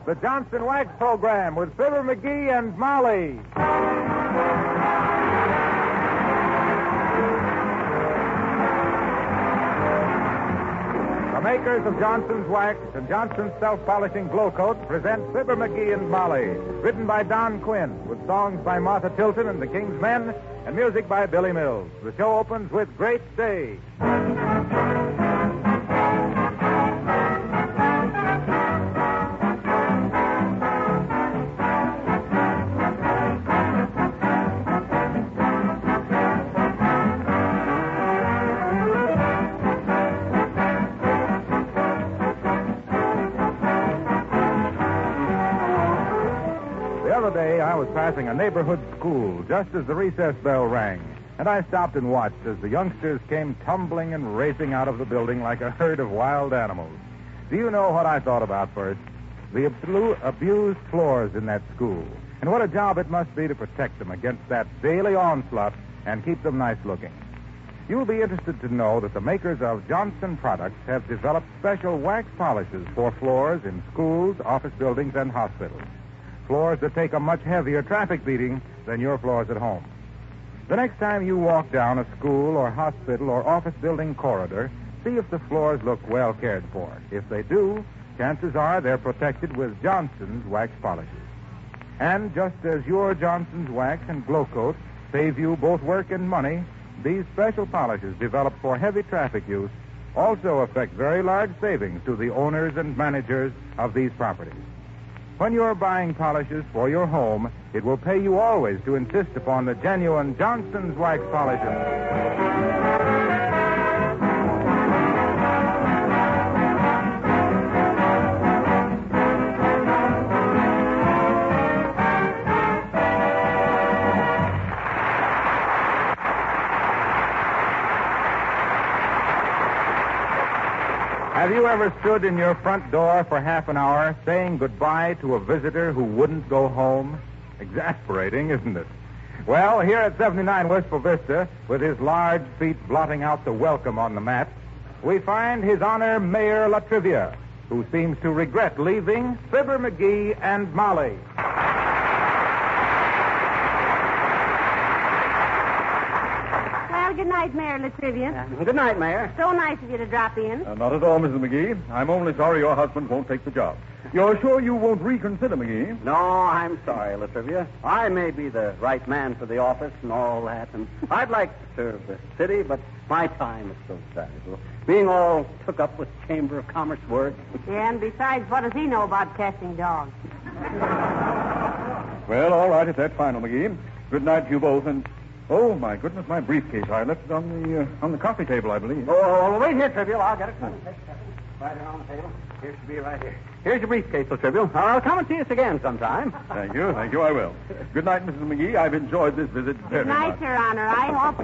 the Johnson Wax Program with Fibber, McGee, and Molly. The makers of Johnson's Wax and Johnson's Self-Polishing Glow Coat present Fibber, McGee, and Molly, written by Don Quinn, with songs by Martha Tilton and the King's Men, and music by Billy Mills. The show opens with Great Day. I was passing a neighborhood school just as the recess bell rang, and I stopped and watched as the youngsters came tumbling and racing out of the building like a herd of wild animals. Do you know what I thought about first? The abused floors in that school, and what a job it must be to protect them against that daily onslaught and keep them nice looking. You'll be interested to know that the makers of Johnson products have developed special wax polishes for floors in schools, office buildings, and hospitals. Floors that take a much heavier traffic beating than your floors at home. The next time you walk down a school or hospital or office building corridor, see if the floors look well cared for. If they do, chances are they're protected with Johnson's wax polishes. And just as your Johnson's Wax and Glow Coat save you both work and money, these special polishes developed for heavy traffic use also affect very large savings to the owners and managers of these properties. When you're buying polishes for your home, it will pay you always to insist upon the genuine Johnson's Wax polishes. Have you ever stood in your front door for half an hour saying goodbye to a visitor who wouldn't go home? Exasperating, isn't it? Well, here at 79 Wistful Vista, with his large feet blotting out the welcome on the mat, we find His Honor Mayor Latrivia, who seems to regret leaving Fibber, McGee, and Molly. Good night, Mayor Latrivia. Good night, Mayor. So nice of you to drop in. Not at all, Mrs. McGee. I'm only sorry your husband won't take the job. You're sure you won't reconsider, McGee? No, I'm sorry, Latrivia. I may be the right man for the office and all that, and I'd like to serve the city, but my time is so valuable. Being all took up with Chamber of Commerce work. Yeah, and besides, what does he know about catching dogs? Well, all right, if that's final, McGee. Good night to you both, and... Oh, my goodness, my briefcase. I left it on the coffee table, I believe. Oh, wait here, Trivial. I'll get it. Right here on the table. Here should be right here. Here's your briefcase, Trivial. I'll come and see us again sometime. Thank you, I will. Good night, Mrs. McGee. I've enjoyed this visit very much. Good night, Your Honor. I hope...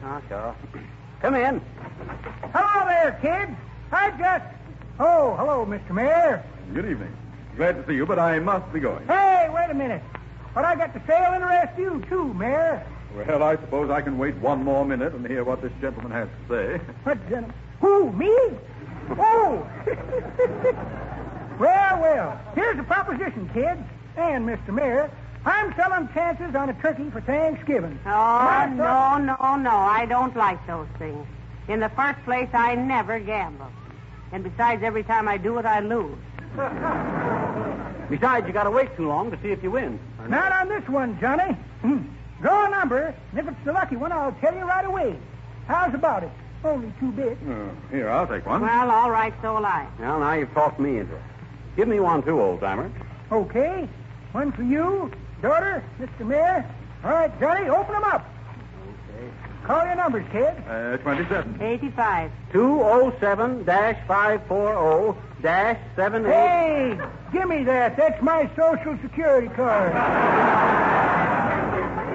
Oh, sure. Come in. Hello there, kids. Oh, hello, Mr. Mayor. Good evening. Glad to see you, but I must be going. Hey, wait a minute. What I got to say will interest you, too, Mayor. Well, I suppose I can wait one more minute and hear what this gentleman has to say. What gentleman? Who, me? Oh! Well, here's the proposition, kids, and Mr. Mayor. I'm selling chances on a turkey for Thanksgiving. Oh, no, I don't like those things. In the first place, I never gamble. And besides, every time I do it, I lose. Besides, you got to wait too long to see if you win. Not on this one, Johnny. Draw a number, and if it's the lucky one, I'll tell you right away. How's about it? Only 2 bits. Here, I'll take one. Well, all right, so will I. Well, now you've talked me into it. Give me one, too, old-timer. Okay. One for you, daughter, Mr. Mayor. All right, Johnny, open them up. Okay. Call your numbers, kid. 27. 85. 207-540-78. Hey, give me that. That's my Social Security card.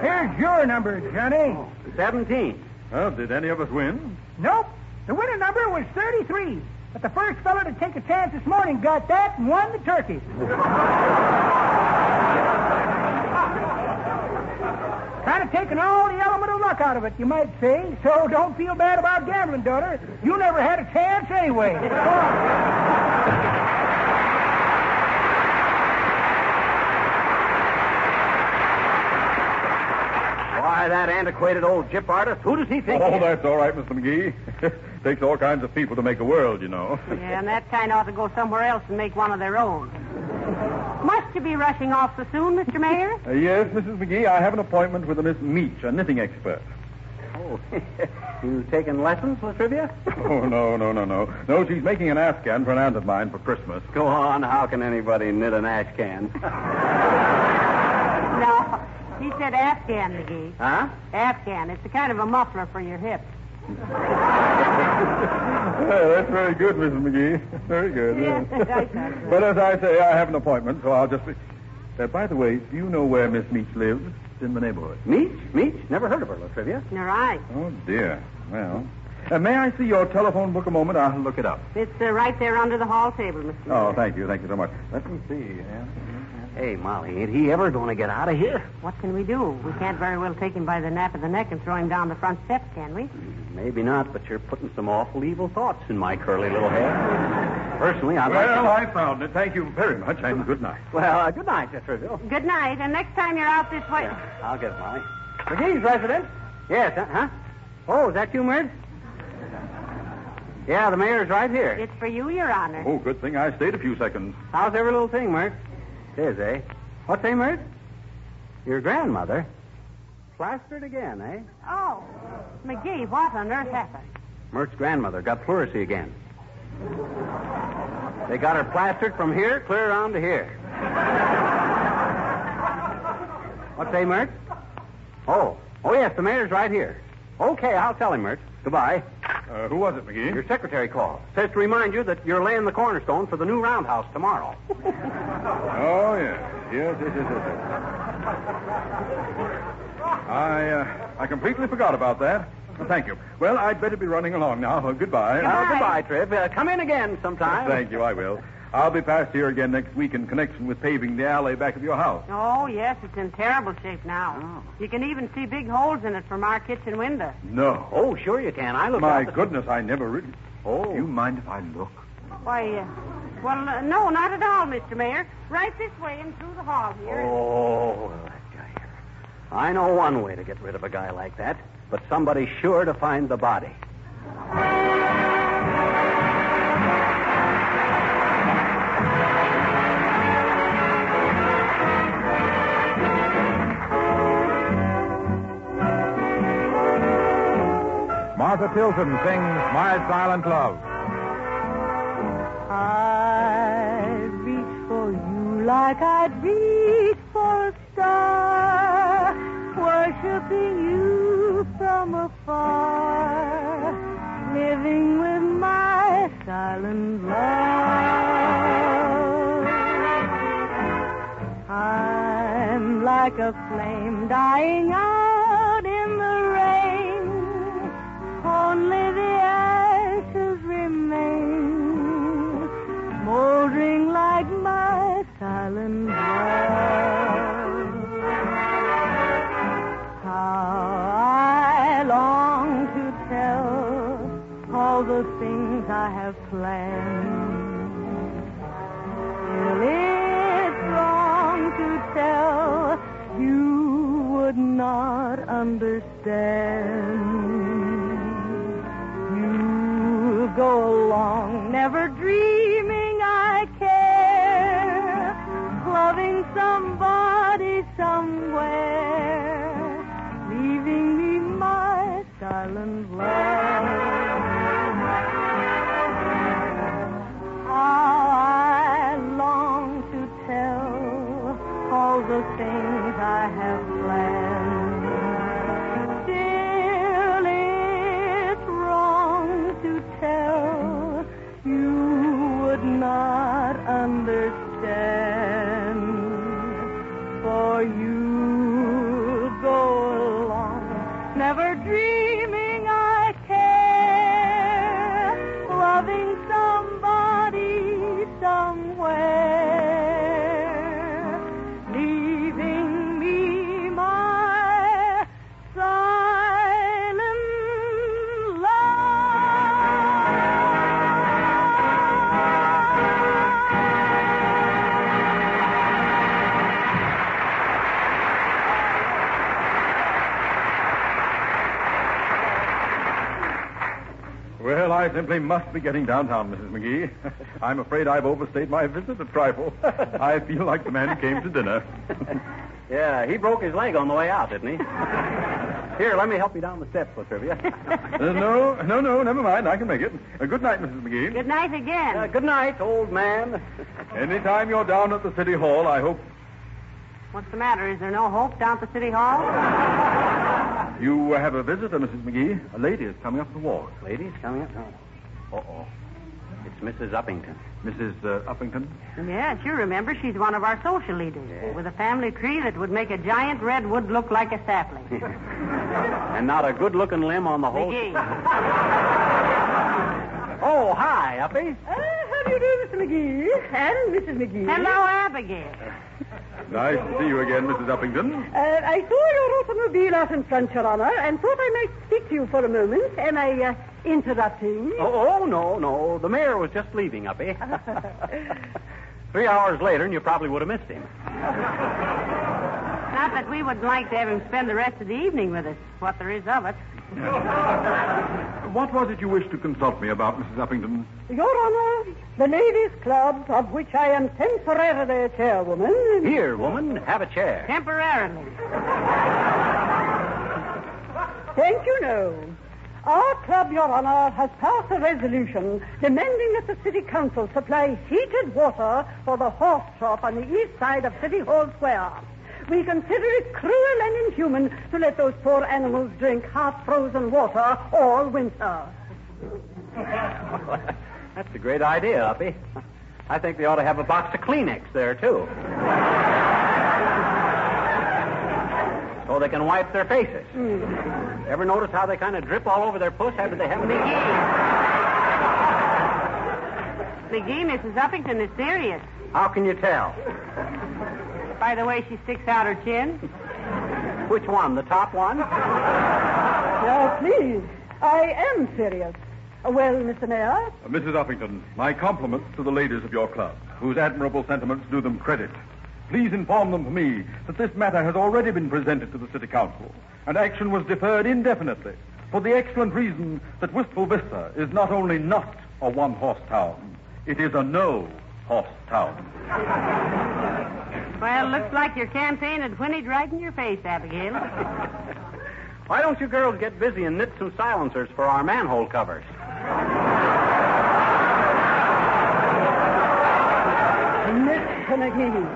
Here's your number, Johnny. 17. Well, did any of us win? Nope. The winning number was 33. But the first fellow to take a chance this morning got that and won the turkey. Kind of taken all the element of luck out of it, you might say. So don't feel bad about gambling, daughter. You never had a chance anyway. antiquated old gyp artist. Who does he think he Oh, is? that's all right, Mr. McGee. Takes all kinds of people to make a world, you know. Yeah, and that kind ought to go somewhere else and make one of their own. Must you be rushing off so soon, Mr. Mayor? Yes, Mrs. McGee, I have an appointment with a Miss Meach, a knitting expert. Oh, you taking lessons, Latrivia? Oh, no. No, she's making an Afghan for an aunt of mine for Christmas. Go on. How can anybody knit an ash can? No, he said Afghan, McGee. Huh? Afghan. It's a kind of a muffler for your hips. That's very good, Mrs. McGee. Very good. Yes, I got it. But as I say, I have an appointment, so I'll just be... by the way, do you know where Miss Meach lives? It's in the neighborhood. Meach? Never heard of her, Latrivia. You're right. Oh, dear. Well, may I see your telephone book a moment? I'll look it up. It's right there under the hall table, Mr. Mayor. Oh, thank you so much. Let me see. Hey, Molly, ain't he ever going to get out of here? What can we do? We can't very well take him by the nape of the neck and throw him down the front steps, can we? Maybe not, but you're putting some awful evil thoughts in my curly little head. Personally, I'd like to... Well, I found it. Thank you very much, and good night. Well, good night, Trivia. Good night, and next time you're out this way... Yeah, I'll get it, Molly. McGee's residence? Yes, huh? Oh, is that you, Mert? Yeah, the mayor's right here. It's for you, Your Honor. Oh, good thing I stayed a few seconds. How's every little thing, Mert? It is, eh? What's that, Mert? Your grandmother? Plastered again, eh? Oh, McGee, what on earth happened? Mert's grandmother got pleurisy again. They got her plastered from here clear around to here. What's that, Mert? Oh, yes, the mayor's right here. Okay, I'll tell him, Mert. Goodbye. Who was it, McGee? Your secretary called. Says to remind you that you're laying the cornerstone for the new roundhouse tomorrow. Oh, yes. Yes. I completely forgot about that. Thank you. Well, I'd better be running along now. Goodbye. Goodbye, Trib. Come in again sometime. Thank you, I will. I'll be past here again next week in connection with paving the alley back of your house. Oh, yes, it's in terrible shape now. Oh. You can even see big holes in it from our kitchen window. No. Oh, sure you can. I looked My out the... goodness, I never really... Oh. Do you mind if I look? Why, no, not at all, Mr. Mayor. Right this way and through the hall here. Oh, well, that guy here. I know one way to get rid of a guy like that, but somebody's sure to find the body. Martha Tilton sings My Silent Love. I'd reach for you like I'd reach for a star, worshiping you from afar, living with my silent love. I'm like a flame dying out in the rain, only the ashes remain, moldering like my silent love. How I long to tell all the things I have planned. Still, it's wrong to tell, you would not understand. You go along, never dreaming I care, loving somebody somewhere, leaving me my silent love. How I long to tell all the things I have planned. Still, it's wrong to tell, you would not understand. For you go along, never dreaming I care, loving somebody somewhere, leaving me my silent love. simply must be getting downtown, Mrs. McGee. I'm afraid I've overstayed my visit a trifle. I feel like the man who came to dinner. Yeah, he broke his leg on the way out, didn't he? Here, let me help you down the steps, Latrivia. No, never mind. I can make it. Good night, Mrs. McGee. Good night again. Good night, old man. Anytime you're down at the City Hall, I hope... What's the matter? Is there no hope down at the City Hall? You have a visitor, Mrs. McGee. A lady is coming up the walk. Ladies coming up? Oh. Uh-oh. It's Mrs. Uppington. Mrs. Uppington? Yes, you remember. She's one of our social leaders. Yeah. With a family tree that would make a giant redwood look like a sapling. And not a good-looking limb on the whole... McGee. Oh, hi, Uppy. How do you do, Mr. McGee? And Mrs. McGee. Hello, Abigail. Nice to see you again, Mrs. Uppington. I saw your automobile out in front, Your Honor, and thought I might speak to you for a moment. Am I interrupting? Oh, no. The mayor was just leaving, Uppy. 3 hours later, and you probably would have missed him. Not that we would like to have him spend the rest of the evening with us, what there is of it. What was it you wished to consult me about, Mrs. Uppington? Your Honor, the Ladies' Club, of which I am temporarily chairwoman... Here, woman, have a chair. Temporarily. Thank you, no. Our club, Your Honor, has passed a resolution demanding that the City Council supply heated water for the horse shop on the east side of City Hall Square. We consider it cruel and inhuman to let those poor animals drink half-frozen water all winter. That's a great idea, Uppy. I think they ought to have a box of Kleenex there, too. So they can wipe their faces. Ever notice how they kind of drip all over their puss after they have McGee, Mrs. Uppington is serious. How can you tell? By the way, she sticks out her chin. Which one? The top one? Now, please, I am serious. Well, Mr. Mayor? Mrs. Uppington, my compliments to the ladies of your club, whose admirable sentiments do them credit. Please inform them for me that this matter has already been presented to the City Council, and action was deferred indefinitely for the excellent reason that Wistful Vista is not only not a one-horse town, it is a no-horse town. Well, looks like your campaign had whinnied right in your face, Abigail. Why don't you girls get busy and knit some silencers for our manhole covers? Mr. McGee,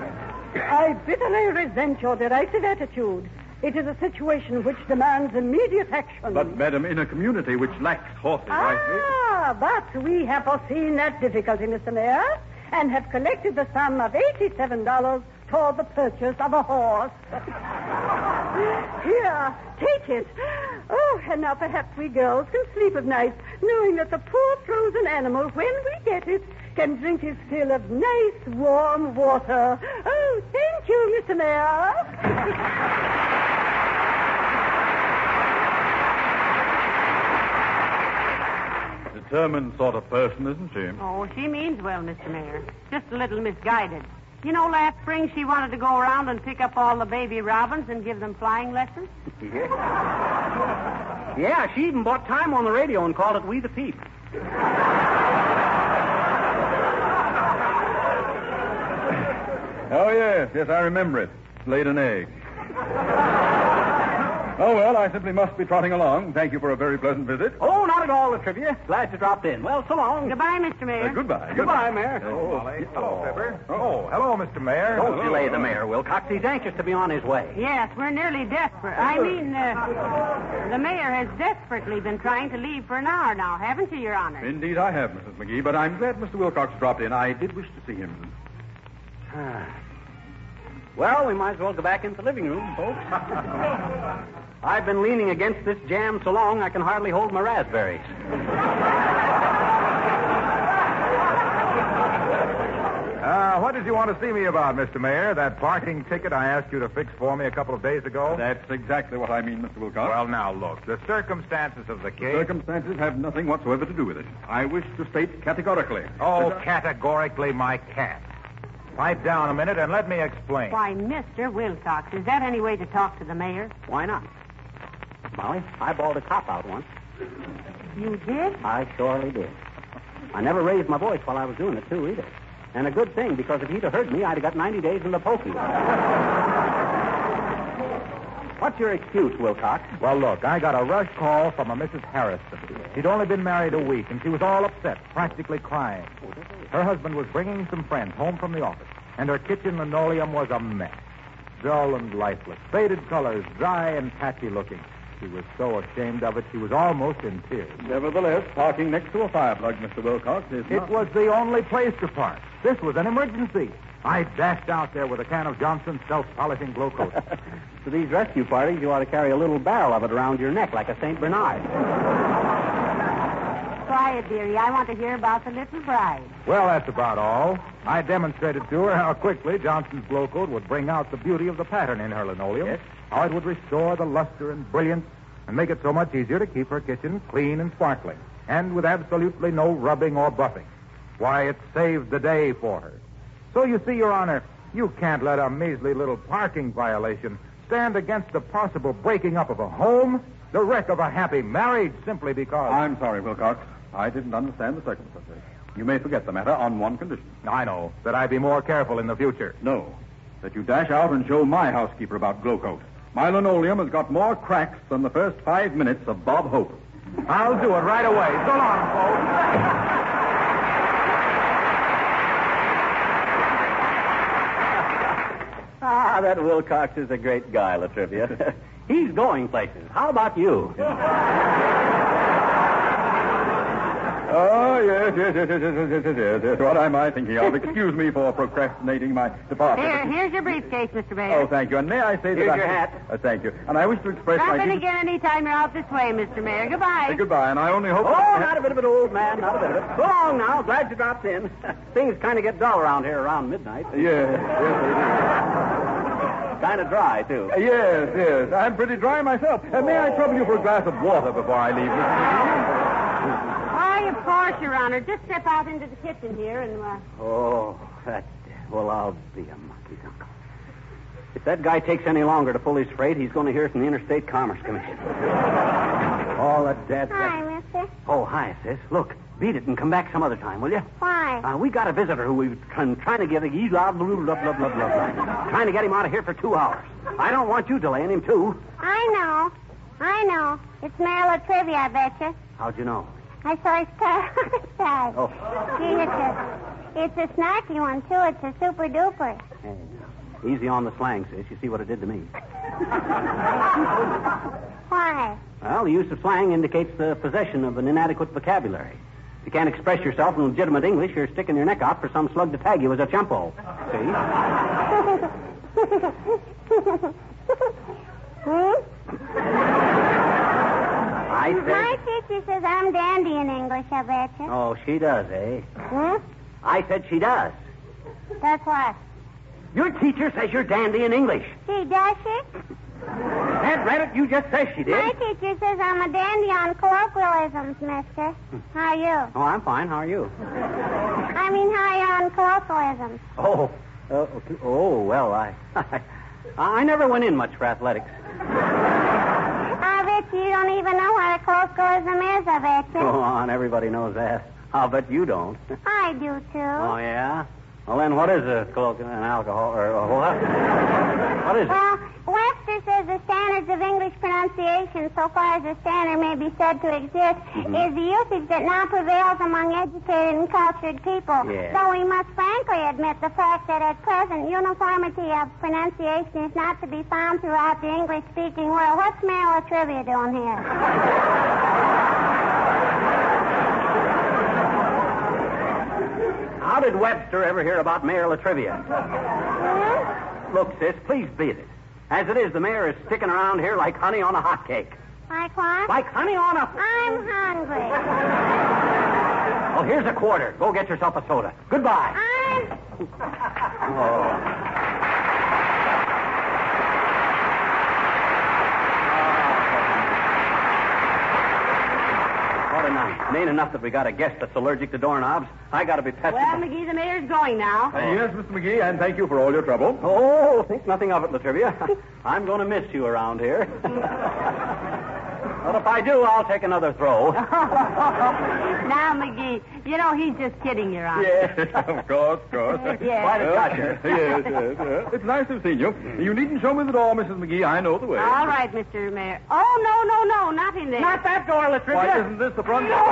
I bitterly resent your derisive attitude. It is a situation which demands immediate action. But, madam, in a community which lacks horses, but we have foreseen that difficulty, Mr. Mayor, and have collected the sum of $87 toward the purchase of a horse. Here, take it. Oh, and now perhaps we girls can sleep at night, knowing that the poor frozen animal, when we get it, can drink his fill of nice, warm water. Oh, thank you, Mr. Mayor. Determined sort of person, isn't she? Oh, she means well, Mr. Mayor. Just a little misguided. You know, last spring she wanted to go around and pick up all the baby robins and give them flying lessons. Yeah, she even bought time on the radio and called it We the Peep. Oh, yes, I remember it. Laid an egg. Oh, well, I simply must be trotting along. Thank you for a very pleasant visit. Oh, not at all, Latrivia. Glad you dropped in. Well, so long. Goodbye, Mr. Mayor. Goodbye. Goodbye, Mayor. Molly. Hello, Fibber. Oh, hello, Mr. Mayor. Don't delay the mayor, Wilcox. He's anxious to be on his way. Yes, we're nearly desperate. I mean, the mayor has desperately been trying to leave for an hour now, haven't you, Your Honor? Indeed, I have, Mrs. McGee, but I'm glad Mr. Wilcox dropped in. I did wish to see him. Well, we might as well go back into the living room, folks. I've been leaning against this jam so long I can hardly hold my raspberries. What did you want to see me about, Mr. Mayor? That parking ticket I asked you to fix for me a couple of days ago? That's exactly what I mean, Mr. Wilcox. Well, now, look, the circumstances of the case... Circumstances have nothing whatsoever to do with it. I wish to state categorically. Oh, categorically, my cat. Pipe down a minute and let me explain. Why, Mr. Wilcox, is that any way to talk to the mayor? Why not? Molly, I bawled a cop out once. You did? I surely did. I never raised my voice while I was doing it, too, either. And a good thing, because if he'd have heard me, I'd have got 90 days in the pokey. What's your excuse, Wilcox? Well, look, I got a rush call from a Mrs. Harrison. She'd only been married a week, and she was all upset, practically crying. Her husband was bringing some friends home from the office, and her kitchen linoleum was a mess. Dull and lifeless, faded colors, dry and patchy looking. She was so ashamed of it, she was almost in tears. Nevertheless, parking next to a fire plug, Mr. Wilcox, is It was the only place to park. This was an emergency. I dashed out there with a can of Johnson's self-polishing glow coat. For these rescue parties, you ought to carry a little barrel of it around your neck like a St. Bernard. Quiet, dearie. I want to hear about the little bride. Well, that's about all. I demonstrated to her how quickly Johnson's glow coat would bring out the beauty of the pattern in her linoleum. Yes. How it would restore the luster and brilliance and make it so much easier to keep her kitchen clean and sparkling, and with absolutely no rubbing or buffing. Why, it saved the day for her. So you see, Your Honor, you can't let a measly little parking violation stand against the possible breaking up of a home, the wreck of a happy marriage, simply because... I'm sorry, Wilcox. I didn't understand the circumstances. You may forget the matter on one condition. I know, that I be more careful in the future. No, that you dash out and show my housekeeper about glow coat. My linoleum has got more cracks than the first 5 minutes of Bob Hope. I'll do it right away. So long, folks. Ah, that Wilcox is a great guy, Latrivia. He's going places. How about you? Oh, yes. What am I thinking of? Excuse me for procrastinating my departure. Here's your briefcase, Mr. Mayor. Oh, thank you. And may I say that Here's your hat. Thank you. And I wish to express Drop my... in again any time you're out this way, Mr. Mayor. Goodbye. Goodbye, and I only hope... Oh, not a bit of it, old man. Not a bit of it. So long now. Glad you dropped in. Things kind of get dull around here around midnight. Yes, Kind of dry, too. yes. I'm pretty dry myself. May I trouble you for a glass of water before I leave, Mr. McGee? Why, of course, Your Honor. Just step out into the kitchen here and... Oh, well, I'll be a monkey's uncle. If that guy takes any longer to pull his freight, he's going to hear from the Interstate Commerce Commission. All that dead... Hi, mister. Oh, hi, sis. Look, beat it and come back some other time, will you? Why? We got a visitor who we've been trying to get... Trying to get him out of here for 2 hours. I don't want you delaying him, too. I know. It's Mayor Latrivia, I betcha. How'd you know? I saw his car outside. Oh. Gee, it's a snarky one, too. It's a super duper. Hey, easy on the slang, sis. You see what it did to me. Why? Well, the use of slang indicates the possession of an inadequate vocabulary. If you can't express yourself in legitimate English, you're sticking your neck out for some slug to tag you as a chumpo. See? I said... My teacher says I'm dandy in English, I betcha. Oh, she does, eh? Hmm? I said she does. That's what? Your teacher says you're dandy in English. She does she? That rabbit, you just said she did. My teacher says I'm a dandy on colloquialisms, mister. How are you? Oh, I'm fine. How are you? I mean, how are you on colloquialisms? Well, I never went in much for athletics. I bet you don't even know what a colloquialism is, I bet you. Go on, everybody knows that. I'll bet you don't. I do, too. Oh, yeah? Well, then what is a colloquialism? An alcohol, or what? What is it? Well, Webster says the standards of English pronunciation, so far as a standard may be said to exist, is the usage that now prevails among educated and cultured people. Yeah. Though we must frankly admit the fact that at present uniformity of pronunciation is not to be found throughout the English-speaking world. What's Mayor Latrivia doing here? How did Webster ever hear about Mayor Latrivia? Look, sis, please beat it. As it is, the mayor is sticking around here like honey on a hot cake. Like what? Like honey on a... I'm hungry. Oh, here's a quarter. Go get yourself a soda. Goodbye. What a night. It ain't enough that we got a guest that's allergic to doorknobs. I got to be pestered. Well, McGee, the mayor's going now. Yes, Mr. McGee, and thank you for all your trouble. Oh, think nothing of it, Latrivia. I'm going to miss you around here. Well, if I do, I'll take another throw. Now, McGee, you know he's just kidding, Your Honor. Yes, of course. Yes. Quite a gotcha. Yes. It's nice to have seen you. You needn't show me the door, Mrs. McGee. I know the way. All right, Mr. Mayor. Oh, no, not in there. Not that door, Latrivia. Why, isn't this the front door?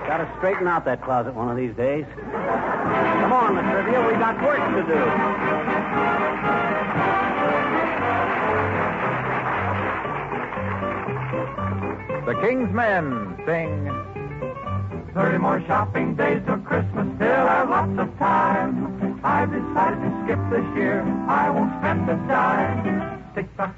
Gotta straighten out that closet one of these days. Come on, Latrivia, we got work to do. The King's Men sing 30 more shopping days till Christmas, still have lots of time. I've decided to skip this year, I won't spend a dime. Tick-tock,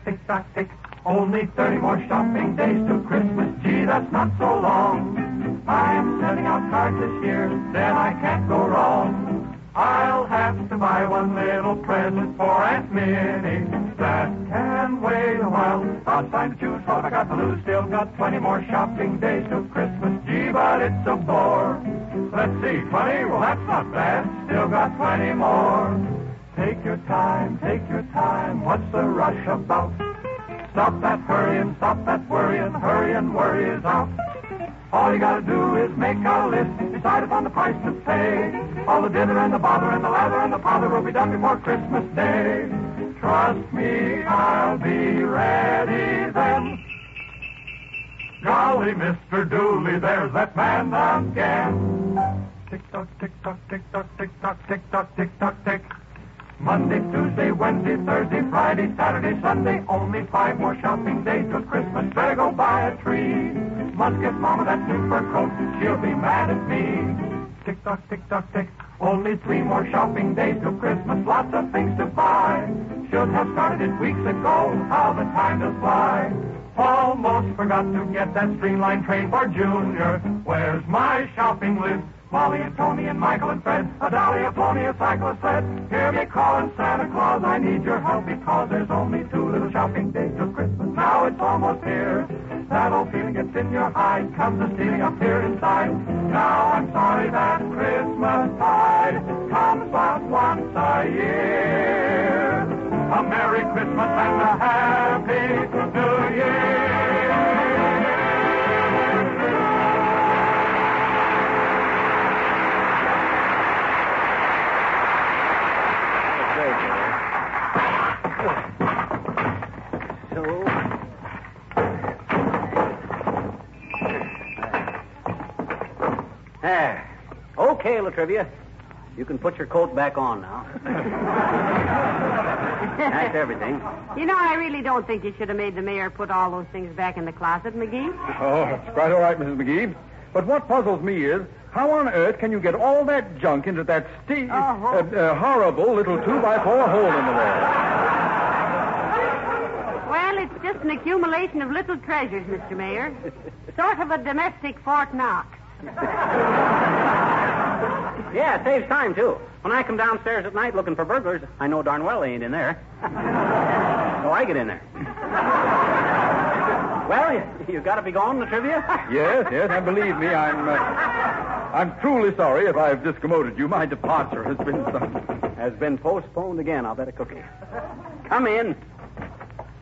tick, only 30 more shopping days till Christmas. Gee, that's not so long. I am sending out cards this year, then I can't go wrong. I'll have to buy one little present for Aunt Minnie. That can wait a while. Lots of time to choose, what have I got to lose? Still got 20 more shopping days till Christmas. Gee, but it's a bore. Let's see, 20? Well, that's not bad. Still got 20 more. Take your time, what's the rush about? Stop that hurrying, stop that worrying, hurry and worry is out. All you gotta do is make a list, decide upon the price to pay. All the dinner and the bother and the lather and the pother will be done before Christmas Day. Trust me, I'll be ready then. Golly, Mr. Dooley, there's that man again. Tick-tock, tick-tock, tick-tock, tick-tock, tick-tock, tick-tock, tick. Monday, Tuesday, Wednesday, Thursday, Friday, Saturday, Sunday. Only 5 more shopping days till Christmas. Better go buy a tree. Must get Mama that new fur coat. She'll be mad at me. Tick-tock, tick-tock, tick. Only 3 more shopping days till Christmas. Lots of things to buy. Should have started it weeks ago. How the time does fly. Almost forgot to get that streamlined train for Junior. Where's my shopping list? Molly and Tony and Michael and Fred, a dolly, a pony, a cycle, a sled. Hear me calling Santa Claus, I need your help because there's only 2 little shopping days till Christmas. Now it's almost here. That old feeling gets in your hide, comes a stealing up here inside. Now I'm sorry that Christmas tide comes but once a year. A Merry Christmas and a Happy New Year. Okay, Latrivia. You can put your coat back on now. That's everything. You know, I really don't think you should have made the mayor put all those things back in the closet, McGee. Oh, that's quite all right, Mrs. McGee. But what puzzles me is, how on earth can you get all that junk into that horrible little 2x4 hole in the wall? Well, it's just an accumulation of little treasures, Mr. Mayor. Sort of a domestic Fort Knox. Yeah, it saves time, too. When I come downstairs at night looking for burglars, I know darn well they ain't in there. So I get in there. Well, you got to be gone, Latrivia? Yes, and believe me, I'm truly sorry if I've discommoded you. My departure has been postponed again. I'll bet a cookie. Come in.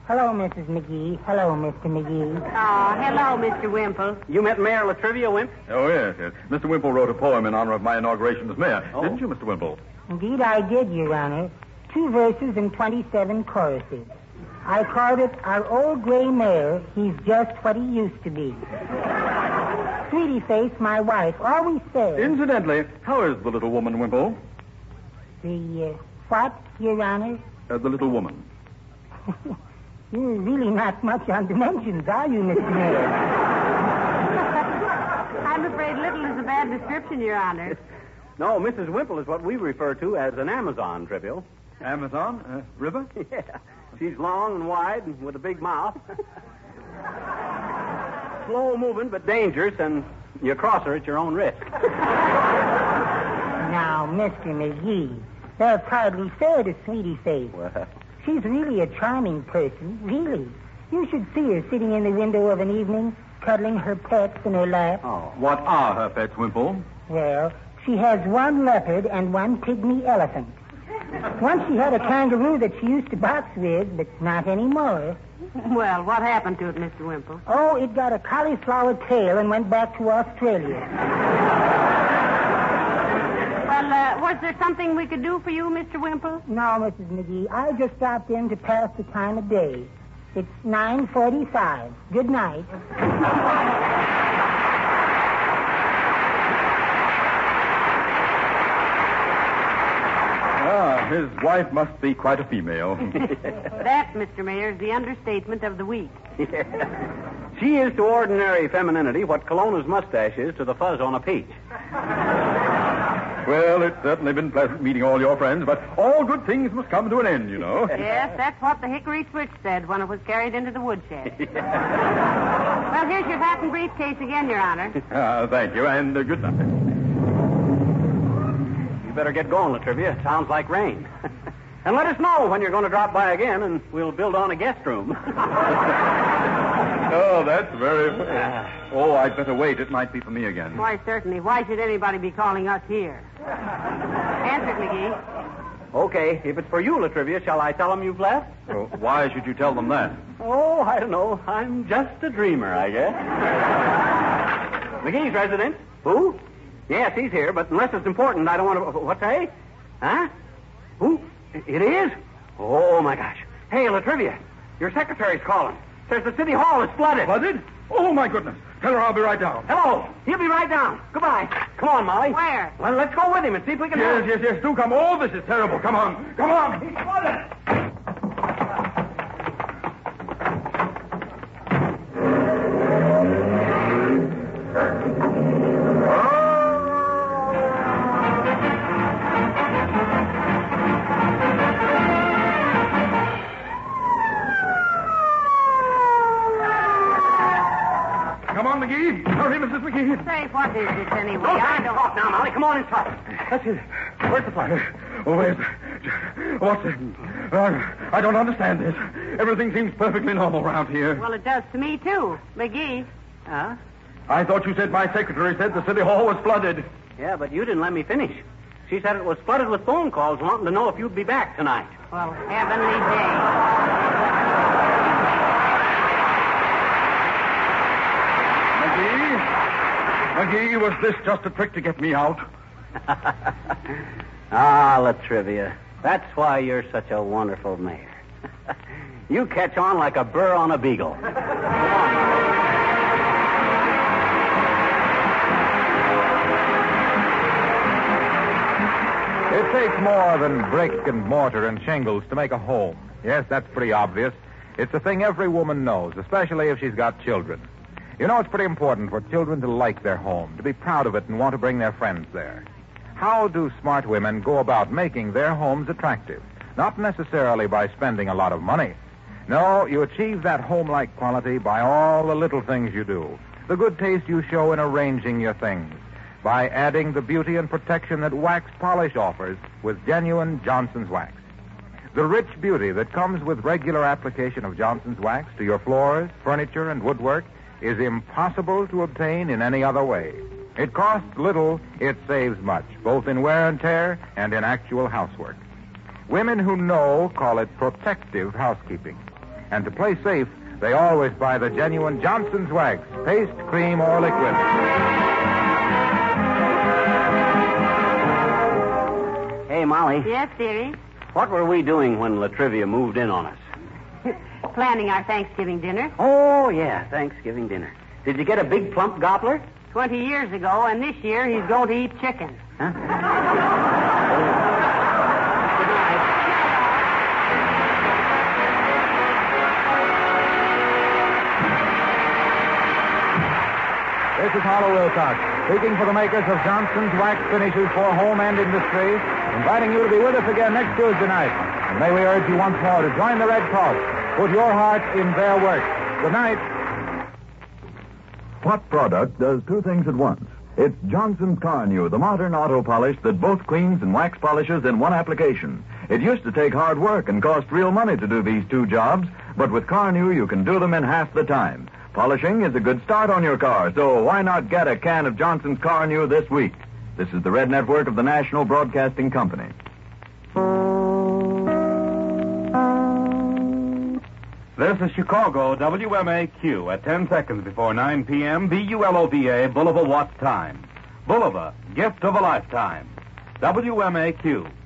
Hello, Mrs. McGee. Hello, Mr. McGee. Oh, hello, Mr. Wimple. You met Mayor Latrivia, Wimp? Oh, yes. Mr. Wimple wrote a poem in honor of my inauguration as mayor. Oh. Didn't you, Mr. Wimple? Indeed, I did, Your Honor. 2 verses and 27 choruses. I called it Our Old Gray Mayor, He's Just What He Used to Be. Sweetie Face, my wife, always says... Incidentally, how is the little woman, Wimple? The, what, Your Honor? The little woman. You're really not much on dimensions, are you, Mr. Mayor? I'm afraid little is a bad description, Your Honor. No, Mrs. Wimple is what we refer to as an Amazon, Trivial. Amazon? River? Yeah. She's long and wide and with a big mouth. Slow moving but dangerous, and you cross her at your own risk. Now, Mr. McGee, that's hardly fair to Sweetie Face. Well... She's really a charming person, really. You should see her sitting in the window of an evening, cuddling her pets in her lap. Oh. What are her pets, Wimple? Well, she has one leopard and one pygmy elephant. Once she had a kangaroo that she used to box with, but not anymore. Well, what happened to it, Mr. Wimple? Oh, it got a cauliflower tail and went back to Australia. Well, was there something we could do for you, Mr. Wimple? No, Mrs. McGee, I just stopped in to pass the time of day. It's 9:45. Good night. His wife must be quite a female. That, Mr. Mayor, is the understatement of the week. She is to ordinary femininity what Colonna's mustache is to the fuzz on a peach. Well, it's certainly been pleasant meeting all your friends, but all good things must come to an end, you know. Yes, that's what the hickory switch said when it was carried into the woodshed. Well, here's your hat and briefcase again, Your Honor. Thank you, and good night. You better get going, Latrivia. Sounds like rain. And let us know when you're going to drop by again, and we'll build on a guest room. Oh, that's very funny. Oh, I'd better wait. It might be for me again. Why, certainly. Why should anybody be calling us here? Answer it, McGee. Okay, if it's for you, Latrivia, shall I tell them you've left? Well, why should you tell them that? Oh, I don't know. I'm just a dreamer, I guess. McGee's resident. Who? Yes, he's here, but unless it's important, I don't want to... What say? Huh? Who? It is? Oh, my gosh. Hey, Latrivia, your secretary's calling. Says the city hall is flooded. Flooded? Oh, my goodness. Tell her I'll be right down. Hello. He'll be right down. Goodbye. Come on, Molly. Where? Well, let's go with him and see if we can help. Yes. Do come. Oh, this is terrible. Come on. Come on. He's flooded. Come on, McGee. Hurry, Mrs. McGee. Say, what is this anyway? Don't I don't... talk now, Molly. Come on inside. That's it. Where's the fire? Oh, where's... What's it? I don't understand this. Everything seems perfectly normal around here. Well, it does to me, too. McGee. Huh? I thought you said my secretary said the city hall was flooded. Yeah, but you didn't let me finish. She said it was flooded with phone calls wanting to know if you'd be back tonight. Well, heavenly day. McGee, was this just a trick to get me out? Latrivia. That's why you're such a wonderful mayor. You catch on like a burr on a beagle. It takes more than brick and mortar and shingles to make a home. Yes, that's pretty obvious. It's a thing every woman knows, especially if she's got children. You know, it's pretty important for children to like their home, to be proud of it and want to bring their friends there. How do smart women go about making their homes attractive? Not necessarily by spending a lot of money. No, you achieve that home-like quality by all the little things you do. The good taste you show in arranging your things. By adding the beauty and protection that wax polish offers with genuine Johnson's wax. The rich beauty that comes with regular application of Johnson's wax to your floors, furniture, and woodwork is impossible to obtain in any other way. It costs little, it saves much, both in wear and tear and in actual housework. Women who know call it protective housekeeping. And to play safe, they always buy the genuine Johnson's wax, paste, cream, or liquid. Hey, Molly. Yes, dearie? What were we doing when Latrivia moved in on us? Planning our Thanksgiving dinner. Oh, yeah, Thanksgiving dinner. Did you get a big plump gobbler? 20 years ago, and this year he's going to eat chicken. Huh? This is Harlow Wilcox, speaking for the makers of Johnson's Wax Finishes for Home and Industry, inviting you to be with us again next Tuesday night. And may we urge you once more to join the Red Cross. Put your heart in their work. Good night. What product does two things at once? It's Johnson's Carnu, the modern auto polish that both cleans and wax polishes in one application. It used to take hard work and cost real money to do these two jobs, but with Carnew, you can do them in half the time. Polishing is a good start on your car, so why not get a can of Johnson's Carnew this week? This is the Red Network of the National Broadcasting Company. This is Chicago, WMAQ, at 10 seconds before 9 p.m., BULOVA, Bulova Watts time. Bulova, gift of a lifetime. WMAQ.